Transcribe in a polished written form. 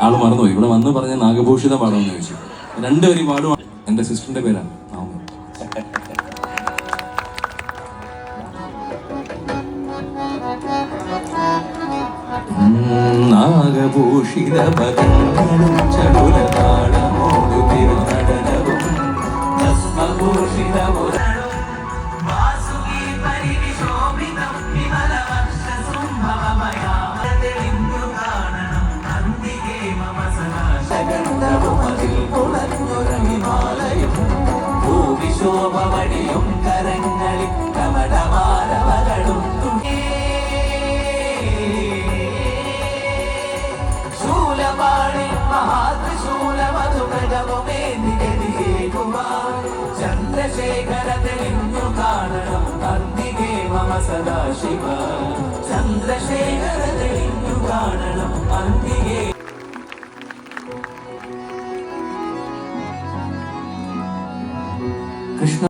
ആള് മറന്നുപോയി. ഇവിടെ വന്ന് പറഞ്ഞ നാഗഭൂഷിത പാടാമെന്ന് ചോദിച്ചു. 2 വരി പാടും. എന്റെ സിസ്റ്ററിന്റെ പേരാണ്. നാഗഭൂഷിത പദങ്ങളും ചടുലതാളമോടു തിരുനടനവും ഭസ്മഭൂഷിത ഭൂവിശോഭവടിയും കരങ്ങളിൽ കവടമാരവകളും ശൂലപാണി മഹാത്രിശൂലമധുമൃഗവുമേന്തികേകുവാൻ ചന്ദ്രശേഖര തെളിഞ്ഞു കാണണം അന്തികേ മമ സദാശിവ. ചന്ദ്രശേഖര തെളിഞ്ഞു കാണണം അന്തികേ. കൃഷ്ണ